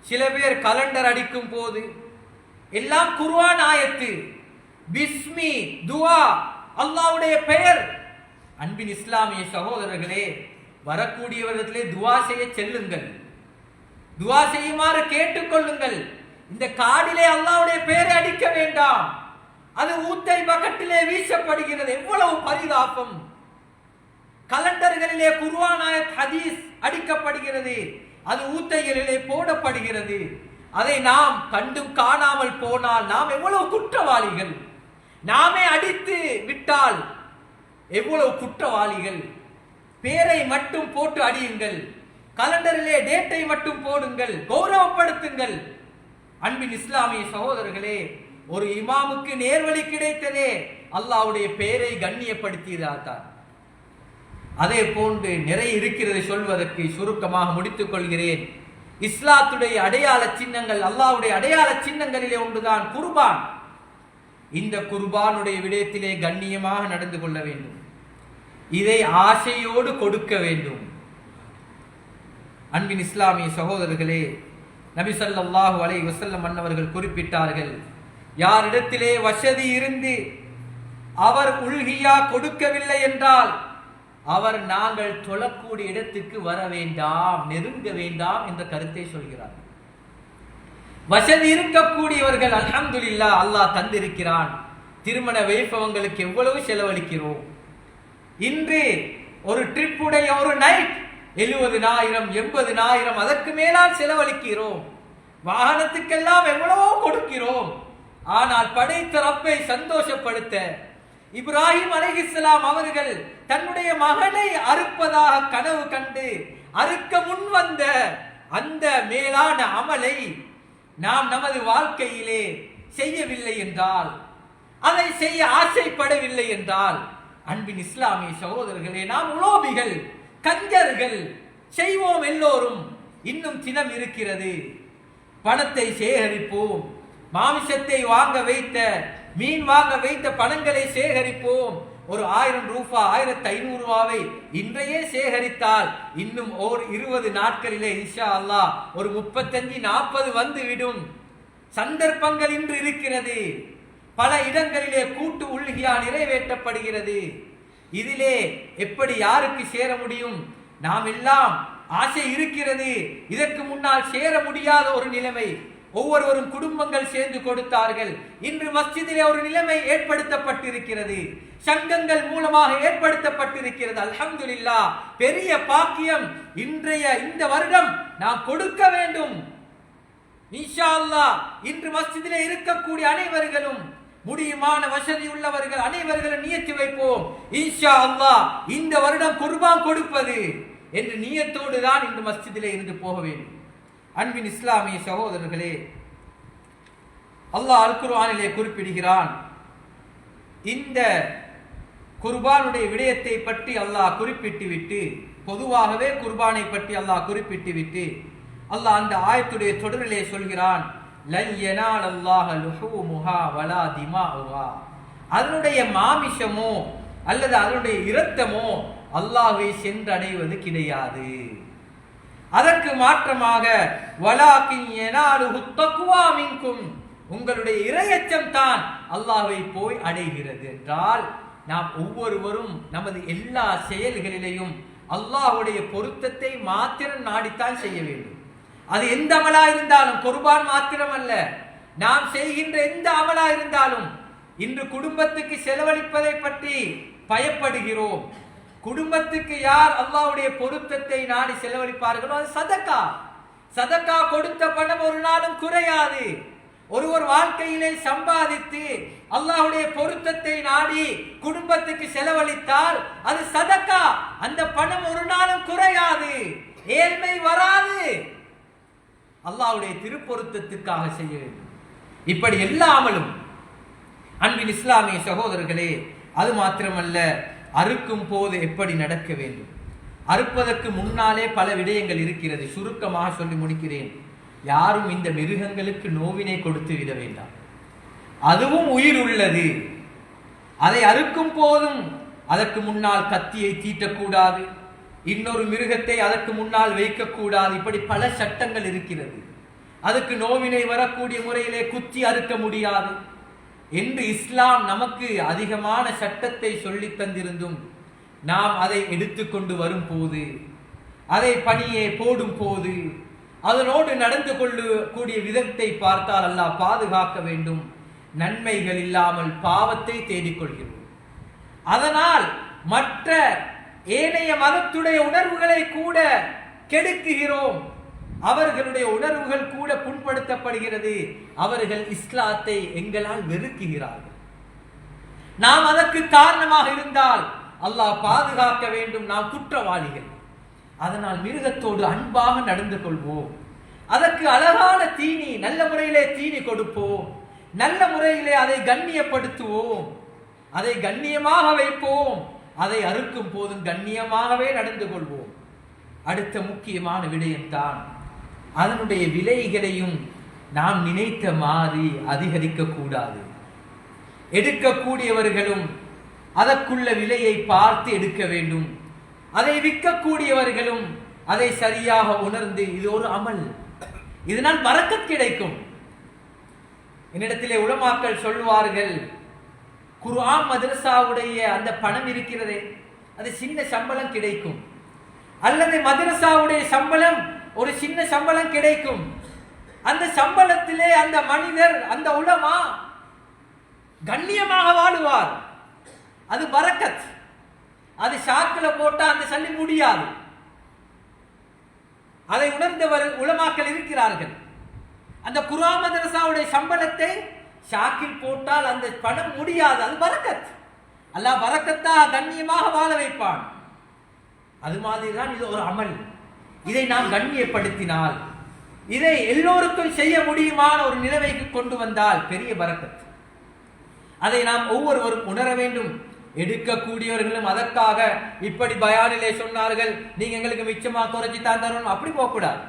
சில பேர் கலண்டர் அடிக்கும் போது எல்லாம் குர்ஆன் ஆயத்து, பிஸ்மி, துஆ, அல்லாஹ்வுடைய பெயர். அன்பின் இஸ்லாமிய சகோதரர்களே, வரக்கூடியவர்களிடத்திலே துஆ செய்ய செல்லுங்கள், துஆ செய்யுமாறு கேட்டுக்கொள்ளுங்கள். இந்த காடிலே அல்லாஹ்வுடைய பெயரை அடிக்க வேண்டாம். அது ஊத்தை பக்கத்திலே வீசப்படுகிறது. எவ்வளவு பரிதாபம்! கலண்டர்களிலே குர்ஆன் ஆயத் ஹதீஸ் அடிக்கப்படுகிறது, அது ஊத்தைகளிலே போடப்படுகிறது. அதை நாம் கண்டும் காணாமல் போனால் நாம் எவ்வளவு குற்றவாளிகள்! நாமே அடித்து விட்டால் எவ்வளவு குற்றவாளிகள்! பேரை மட்டும் போட்டு அடியுங்கள், கலண்டரிலே டேட்டை மட்டும் போடுங்கள், கௌரவப்படுத்துங்கள். அன்பின் இஸ்லாமிய சகோதரர்களே, ஒரு இமாமுக்கு நேர்வழி கிடைத்ததே அல்லாஹ்வுடைய பெயரை கண்ணியப்படுத்தியதால்தான். அதே போன்று நிறைய இருக்கிறது சொல்வதற்கு, சுருக்கமாக முடித்துக் கொள்கிறேன். இஸ்லாத்துடைய அடையாள சின்னங்கள், அல்லாஹ்வுடைய அடையாள சின்னங்களிலே ஒன்றுதான் குர்பான். இந்த குர்பானுடைய விடயத்திலே கண்ணியமாக நடந்து கொள்ள வேண்டும். இதை ஆசையோடு கொடுக்க வேண்டும். அன்பின் இஸ்லாமிய சகோதரர்களே, நபி ஸல்லல்லாஹு அலைஹி வஸல்லம் அன்னவர்கள் குறிப்பிட்டார்கள், யாரிடத்திலே வசதி இருந்து அவர் உல்ஹியா கொடுக்கவில்லை என்றால் அவர் நாங்கள் தொழக்கூடிய இடத்துக்கு வர வேண்டாம், நெருங்க வேண்டாம் என்ற கருத்தை சொல்கிறார். வசதி இருக்கக்கூடியவர்கள் அல்ஹம்துலில்லாஹ், அல்லாஹ் தந்திருக்கிறான். திருமண வைபவங்களுக்கு எவ்வளவு செலவழிக்கிறோம். இன்று ஒரு ட்ரிப்புடைய ஒரு நைட் 70,000 80,000 அதற்கு மேலால் செலவழிக்கிறோம். வாகனத்துக்கெல்லாம் எவ்வளவோ கொடுக்கிறோம். ஆனால் படைத்த ரப்பை சந்தோஷப்படுத்த இப்ராஹிம் அலைஹிஸ்ஸலாம் அவர்கள் தன்னுடைய மகனை அறுப்பதாக கனவு கண்டு அறுக்க முன் வந்த அந்த மேலான அமலை நாம் நமது வாழ்க்கையிலே செய்யவில்லை என்றால், அதை செய்ய ஆசைப்படவில்லை என்றால், அன்பின் இஸ்லாமிய சகோதரர்களே, நாம் உலோபிகள், கஞ்சர்கள். செய்வோம் எல்லோரும். இன்னும் தினம் இருக்கிறது. பணத்தை சேகரிப்போம். மாமிசத்தை வாங்க வைத்த, மீன் வாங்க வைத்த பணங்களை சேகரிப்போம். ஒரு 1000 ரூபாய் 1500 ரூபாவை இன்றையே சேகரித்தால் இன்னும் ஓர் 20 நாட்களிலே இன்ஷா அல்லாஹ் ஒரு 35-40 வந்துவிடும். சந்தர்ப்பங்கள் இன்று இருக்கிறது. பல இடங்களிலே கூட்டு உள்கியா நிறைவேற்றப்படுகிறது. இதிலே எப்படி யாருக்கு சேர முடியும்? நாம் எல்லாம் ஆசை இருக்கிறது. இதற்கு முன்னால் சேர முடியாத ஒரு நிலைமை. ஒவ்வொருவரும் குடும்பங்கள் சேர்ந்து கொடுத்தார்கள். இன்று மஸ்ஜிதிலே ஒரு நிலைமை ஏற்படுத்தப்பட்டிருக்கிறது. சங்கங்கள் மூலமாக ஏற்படுத்தப்பட்டிருக்கிறது. அல்ஹம்துலில்லாஹ், பெரிய பாக்கியம். இன்றைய இந்த வருடம் நாம் கொடுக்க வேண்டும். இன்ஷா அல்லாஹ் இன்று மஸ்ஜிதிலே இருக்கக்கூடிய அனைவர்களும், முடியுமான வசதி உள்ளவர்கள் அனைவர்களும் நியத்து வைப்போம். இன்ஷா அல்லாஹ் இந்த வருடம் குர்பான் கொடுப்பது என்று நியத்தோடு தான் இந்த மஸ்ஜிதிலே இருந்து போக வேண்டும். அன்பின் இஸ்லாமிய சகோதரர்களே, அல்லாஹ் அல் குர்ஆனிலே குறிப்பிடுகிறான். இந்த குர்பானுடைய விடயத்தை பற்றி அல்லாஹ் குறிப்பிட்டு விட்டு, பொதுவாகவே குர்பானை பற்றி அல்லாஹ் குறிப்பிட்டு விட்டு அல்லாஹ் அந்த ஆயத்துடைய தொடரிலே சொல்கிறான், லன் யனாலல்லாஹ லுஹூமுஹா வலா திமாஉஹா. அதனுடைய மாமிசமோ அல்லது அதனுடைய இரத்தமோ அல்லாஹ்வை சென்றடைவது கிடையாது. அதற்கு மாற்றமாக வலாகின் யனாலுஹு தக்வா மின்கும், உங்களுடைய இறையச்சம் தான் அல்லாஹ்வை போய் அடைகிறது என்றால், நாம் ஒவ்வொருவரும் நமது எல்லா செயல்களிலேயும் அல்லாஹ்வுடைய பொருத்தத்தை மாத்திரம் நாடித்தான் செய்ய வேண்டும். அது எந்த அமலா இருந்தாலும், குர்பான் மாத்திரம் அல்ல, நாம் செய்கின்ற எந்த அமலா இருந்தாலும். இன்று குடும்பத்துக்கு செலவழிப்பதை பற்றி பயப்படுகிறோம். குடும்பத்துக்கு யார் அல்லாஹ்வுடைய பொருத்தத்தை நாடி செலவழிப்பார்களோ அது சதக்கா. சதக்கா கொடுத்த பணம் ஒரு நாளும் குறையாது. ஒருவர் வாழ்க்கையிலே சம்பாதித்து அல்லாஹ்வுடைய பொருத்தத்தை நாடி குடும்பத்துக்கு செலவழித்தால் அது சதக்கா. அந்த பணம் ஒரு நாளும் குறையாது, ஏழ்மை வராது. அல்லாஹ்வுடைய திருப்பொருத்தத்திற்காக செய்ய வேண்டும். இப்படி எல்லா அமலும் அன்பின் இஸ்லாமிய சகோதரர்களே, அது மாத்திரமல்ல, அறுக்கும் போது எப்படி நடக்க வேண்டும். அறுப்பதற்கு முன்னாலே பல விடயங்கள் இருக்கிறது. சுருக்கமாக சொல்லி முடிக்கிறேன். யாரும் இந்த மிருகங்களுக்கு நோவினை கொடுத்து விட வேண்டாம். அதுவும் உயிர் உள்ளது. அதை அறுக்கும் போதும் அதற்கு முன்னால் கத்தியை தீட்டக்கூடாது, இன்னொரு மிருகத்தை அதற்கு முன்னால் வைக்கக்கூடாது. இப்படி பல சட்டங்கள் இருக்கிறது. அதுக்கு நோவினை வரக்கூடிய முறையிலே குத்தி அறுக்க முடியாது என்று இஸ்லாம் நமக்கு அதிகமான சட்டத்தை சொல்லி தந்திருந்தும், நாம் அதை எடுத்துக்கொண்டு வரும் போது, அதை பணியே போடும் போது, அதனோடு நடந்து கொள்ளக்கூடிய விதத்தை பார்த்தால் அல்லாஹ் பாதுகாக்க வேண்டும். நன்மைகள் இல்லாமல் பாவத்தை தேடிக்கொள்கிறோம். அதனால் மற்ற ஏனைய மதத்துடைய உணர்வுகளை கூட கெடுக்குகிறோம். அவர்களுடைய உணர்வுகள் கூட புண்படுத்தப்படுகிறது. அவர்கள் இஸ்லாத்தை எங்களால் வெறுக்குகிறார்கள். நாம் அதற்கு காரணமாக இருந்தால் அல்லாஹ் பாதுகாக்க வேண்டும். நாம் குற்றவாளிகள். அதனால் மிருகத்தோடு அன்பாக நடந்து கொள்வோம். அதற்கு அழகான தீனி, நல்ல முறையிலே தீனி கொடுப்போம். நல்ல முறையிலே அதை கண்ணியப்படுத்துவோம். அதை கண்ணியமாக வைப்போம். அதை அறுக்கும் போதும் கண்ணியமாகவே நடந்து கொள்வோம். அடுத்த முக்கியமான விடயம்தான், அதனுடைய விலைகளையும் நாம் நினைத்த மாதிரி அதிகரிக்க கூடாது. எடுக்கக்கூடியவர்களும் அதற்குள்ள விலையை பார்த்து எடுக்க வேண்டும். அதை விற்கக்கூடியவர்களும் அதை சரியாக உணர்ந்து, இது ஒரு அமல், இதனால் பரக்கத் கிடைக்கும். என்னிடத்திலே உலமாக்கள் சொல்லுவார்கள், குர்ஆன் மதரசாவுடைய அந்த பணம் இருக்கிறதே, அது சின்ன சம்பளம் கிடைக்கும். அல்லது மதரசாவுடைய சம்பளம் ஒரு சின்ன சம்பளம் கிடைக்கும். அந்த சம்பளத்திலே அந்த மனிதர், அந்த உலமா கண்ணியமாக வாழுவார். அது பரக்கத். அது ஷாக்கில போட்டா அந்த சல்லி முடியாது. அதை உணர்ந்தவர் உலமாக்கள் இருக்கிறார்கள். அந்த குர்ஆன் மதரசாவுடைய சம்பளத்தை ஷாக்கில் போட்டால் அந்த பணம் முடியாது. அது பரக்கத். அல்லாஹ் பரக்கத்தா கண்ணியமாக வாழ வைப்பான். அது மாதிரி தான் இது ஒரு அமல். இதை நாம் கண்ணியப்படுத்தினால், இதை எல்லோருக்கும் செய்ய முடியுமான ஒரு நிலைமைக்கு கொண்டு வந்தால் பெரிய பரக்கத். அதை நாம் ஒவ்வொருவரும் உணர வேண்டும். எடுக்கக்கூடியவர்களும் அதற்காக இப்படி பயானிலே சொன்னார்கள், நீங்க எங்களுக்கு மிச்சமா குறைச்சி தான் தரணும், அப்படி போகக்கூடாது.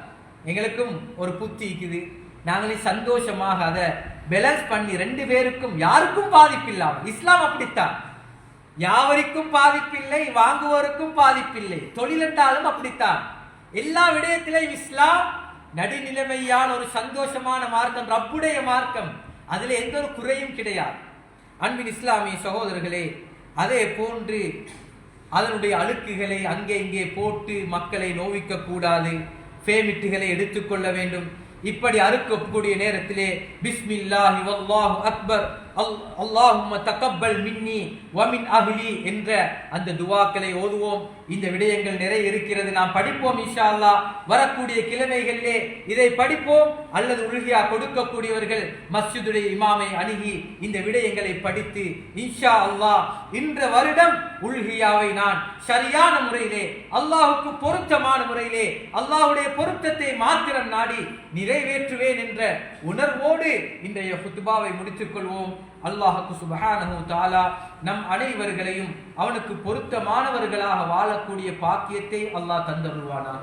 எங்களுக்கும் ஒரு புத்தி இருக்குது. நாங்களே சந்தோஷமாக அதை பேலன்ஸ் பண்ணி ரெண்டு பேருக்கும் யாருக்கும் பாதிப்பில்லாமல், இஸ்லாம் அப்படித்தான், யாவருக்கும் பாதிப்பில்லை, வாங்குவோருக்கும் பாதிப்பில்லை. தொழில் என்றாலும் அப்படித்தான். எல்லா விடயத்திலையும் இஸ்லாம் நடுநிலைமையான ஒரு சந்தோஷமான மார்க்கம், ரப்புடைய மார்க்கம். அதுல எந்த ஒரு குறையும் கிடையாது. அன்பின் இஸ்லாமிய சகோதரர்களே, அதே போன்று அதனுடைய அழுக்குகளை அங்கே இங்கே போட்டு மக்களை நோவிக்க கூடாது. பேமிட்டுகளை எடுத்துக்கொள்ள வேண்டும். இப்படி அறுக்கக்கூடிய நேரத்திலே பிஸ்மில்லாஹி வல்லாஹு அக்பர் அல்லாஹும்ம தகப்பல் மின்னி வமின் அஹ்லி என்ற அந்த துவாக்களை ஓதுவோம். இந்த விடயங்கள் நிறைய இருக்கிறது, நாம் படிப்போம் இன்ஷா அல்லாஹ். வரக்கூடிய கிழமைகளிலே இதை படிப்போம். அல்லது உல்ஹியா கொடுக்கக்கூடியவர்கள் மஸ்ஜிதுடைய இமாமை அணுகி இந்த விடயங்களை படித்து இன்ஷா அல்லாஹ் இன்ற வருடம் உல்ஹியாவை நான் சரியான முறையிலே, அல்லாஹுக்கு பொருத்தமான முறையிலே, அல்லாஹுடைய பொருத்தத்தை மாத்திரம் நாடி நிறைவேற்றுவேன் என்ற உணர்வோடு இன்றைய குத்பாவை முடித்துக் கொள்வோம். அல்லாஹ்வுக்கு சுப்ஹானஹு தஆலா நம் அனைவர்களையும் அவனுக்கு பொருத்தமானவர்களாக வாழக்கூடிய பாக்கியத்தை அல்லாஹ் தந்தருள்வானாக.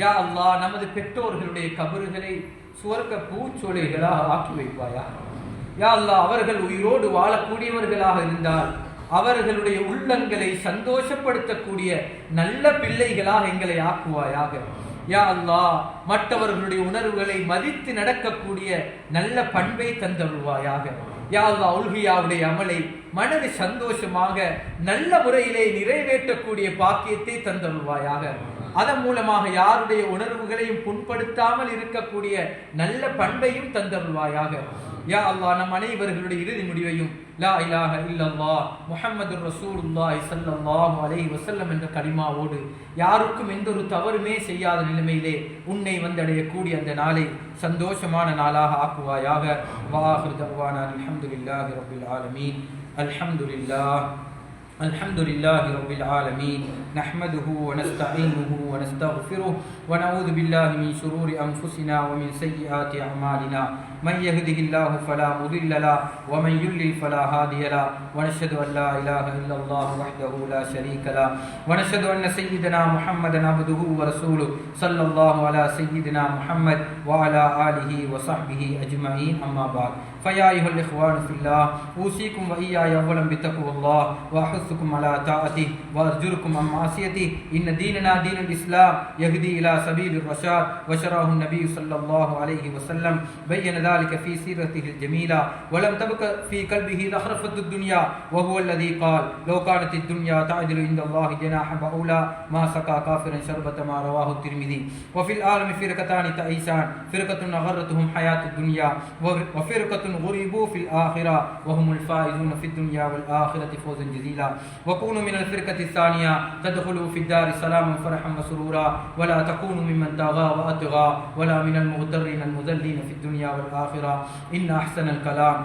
யா அல்லாஹ், நமது பெற்றோர்களுடைய கபறுகளை சுவர்க்க பூச்சோலைகளாக ஆக்கி வைப்பாயா. யா அல்லாஹ், அவர்கள் உயிரோடு வாழக்கூடியவர்களாக இருந்தால் அவர்களுடைய உள்ளங்களை சந்தோஷப்படுத்தக்கூடிய நல்ல பிள்ளைகளாக எங்களை ஆக்குவாயாக. யா அல்லாஹ், மற்றவர்களுடைய உணர்வுகளை மதித்து நடக்கக்கூடிய நல்ல பண்பை தந்தருள்வாயாக. யா அல்லாஹ், உல்ஹியாவுடைய அமலை மனது சந்தோஷமாக நல்ல முறையிலே நிறைவேற்றக்கூடிய பாக்கியத்தை தந்தருள்வாயாக. அதன் மூலமாக யாருடைய உணர்வுகளையும் புண்படுத்தாமல் இருக்கக்கூடிய நல்ல பண்பையும் தந்தருள்வாயாக. யா அல்லாஹ், நம் அனைவர்களுடைய இறுதி முடிவையும் லா இலாஹ இல்லல்லாஹ் முஹம்மதுர் ரசூலுல்லாஹி ஸல்லல்லாஹு அலைஹி வஸல்லம் என்ற கலிமாவோடு யாருக்கும் எந்த ஒரு தவறுமே செய்யாத நிலைமையிலே உன்னை வந்தடையக்கூடிய அந்த நாளை சந்தோஷமான நாளாக ஆக்குவாயாக. வாஹிரு தஅவானா அல்ஹம்துலில்லாஹி ரப்பில் ஆலமீன். அல்ஹம்துலில்லாஹ் الحمد لله رب العالمين نحمده ونستعينه ونستغفره ونعوذ بالله من شرور أنفسنا ومن سيئات أعمالنا من يهده الله فلا مضل له ومن يضلل فلا هادي له ونشهد أن لا إله إلا الله وحده لا شريك له ونشهد أن سيدنا محمدا عبده ورسوله صلى الله على سيدنا محمد وعلى آله وصحبه أجمعين. أما بعد، فيا أيها الإخوان في الله، أوصيكم وإياي أولا بتقوى الله وأحثكم على طاعته وأرجوكم عن معصيته. إن ديننا دين الإسلام يهدي إلى سبيل الرشاد وشرعه النبي صلى الله عليه وسلم، بين ذلك في سيرته الجميلة ولم تبق في قلبه زخرفة الدنيا، وهو الذي قال لو كانت الدنيا تعدل عند الله جناح بعوضة ما سقى كافرا شربة ما، رواه الترمذي. وفي العالم فرقتان تعيسان، فرقة غرتهم حياة الدنيا وفرقة غربوا في الآخرة وهم الفائزون في الدنيا والآخرة فوزا جزيلا. وكونوا من الفرقة الثانية تدخلوا في الدار سلاما فرحا وسرورا ولا تكونوا ممن طغى وأطغى ولا من المغترين المذلين في الدنيا والآخرة إن أحسن الكلام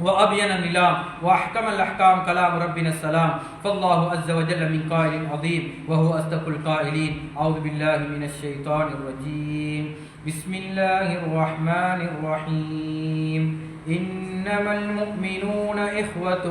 وأبين النظام وأحكم الأحكام كلام ربنا السلام فالله عز وجل من قائل عظيم وهو أصدق القائلين أعوذ بالله من الشيطان الرجيم بسم الله الرحمن الرحيم إنما المؤمنون إخوة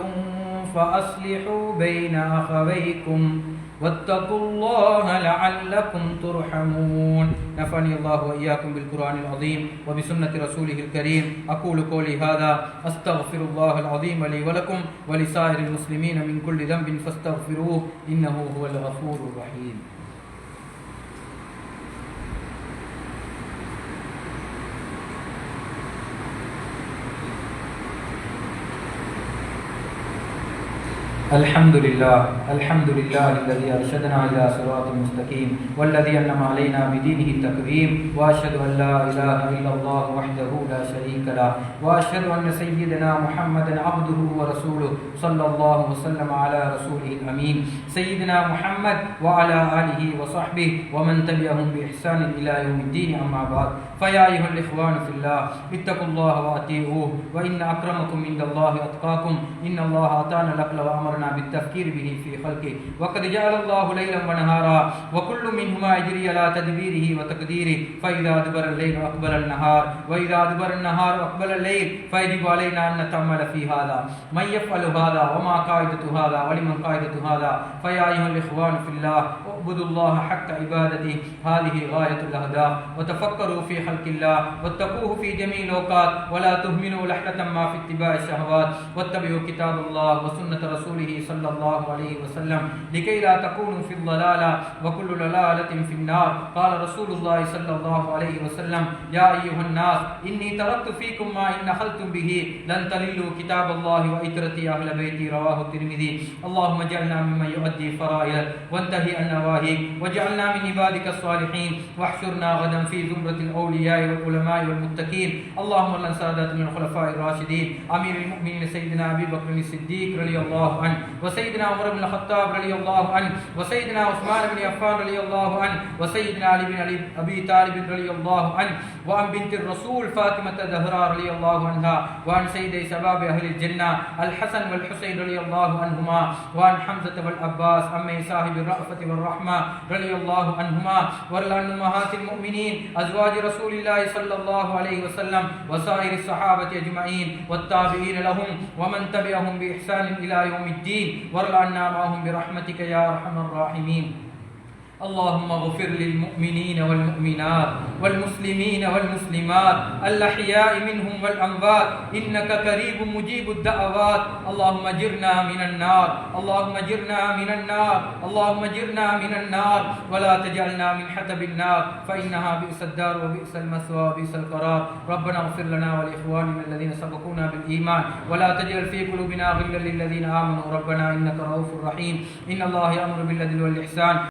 فأصلحوا بين أخويكم واتقوا الله لعلكم ترحمون نفعني الله وإياكم بالقرآن العظيم وبسنة رسوله الكريم أقول قولي هذا أستغفر الله العظيم لي ولكم ولسائر المسلمين من كل ذنب فاستغفروه إنه هو الغفور الرحيم الحمد لله الذي أرشدنا إلى صراط مستقيم والذي أنعم علينا بدينه التكريم وأشهد أن لا إله إلا الله وحده لا شريك له وأشهد أن سيدنا محمدا عبده ورسوله صلى الله وسلم على رسوله الأمين سيدنا محمد وعلى آله وصحبه ومن تبعهم بإحسان إلى يوم الدين أما بعد فيا أيها الإخوان في الله اتقوا الله وأطيعوه وإن أكرمكم عند الله أتقاكم إن الله أعطانا العقل وأمرنا بالتفكير به في خلقه وقد جعل الله ليلا ونهارا وكل منهما يجري على تدبيره وتقديره فإذا أدبر الليل أقبل النهار وإذا أدبر النهار أقبل الليل فيجب علينا أن نتأمل في هذا من يفعل هذا وما قاعدة هذا ولمن قاعدة هذا فيا أيها الإخوان في الله اعبدوا الله حق عبادته هذه غاية الأهداف وتفكروا في خلق الله واتقوه في جميع الأوقات ولا تهملوا لحظة ما في اتباع الشهوات واتبعوا كتاب الله وسنة رسوله صلى الله عليه وسلم لكي لا تكونوا في الضلالة وكل ضلالة في النار قال رسول الله صلى الله عليه وسلم يا أيها الناس إني تركت فيكم ما إن أخذتم به لن تضلوا كتاب الله وإترتي أهل بيتي رواه الترمذي اللهم اجعلنا ممن يؤدي فرائضك وانتهي عن نواهيك واجعلنا من عبادك الصالحين واحشرنا غدا في زمرة الأولياء والعلماء والمتقين اللهم لنا سادات من الخلفاء الراشدين أمير المؤمنين سيدنا أبي بكر الصديق رضي الله عنه وسيدنا عمر بن الخطاب رضي الله عنه وسيدنا عثمان بن عفان رضي الله عنه وسيدنا علي بن أبي طالب رضي الله عنه وعن بنت الرسول فاطمة الزهراء رضي الله عنها وعن سيدي شباب أهل الجنة الحسن والحسين رضي الله عنهما وعن حمزة والعباس عمي صاحب الرأفة والرحمة رضي الله عنهما وعن أمهات المؤمنين أزواج رسول الله صلى الله عليه وسلم وسائر الصحابة أجمعين والتابعين لهم ومن تبعهم بإحسان إلى يوم الدين وارض عنا معهم برحمتك يا أرحم الراحمين اللهم اغفر للمؤمنين والمؤمنات والمسلمين والمسلمات الأحياء منهم والأموات إنك قريب مجيب الدعوات اللهم اجرنا من النار اللهم اجرنا من النار اللهم اجرنا من النار ولا تجعلنا من حطب النار فإنها بئس الدار وبئس المثوى وبئس القرار ربنا اغفر لنا ولإخواننا الذين سبقونا بالإيمان ولا تجعل في قلوبنا غلا للذين آمنوا ربنا إنك رؤوف رحيم إن الله يأمر بالعدل والإحسان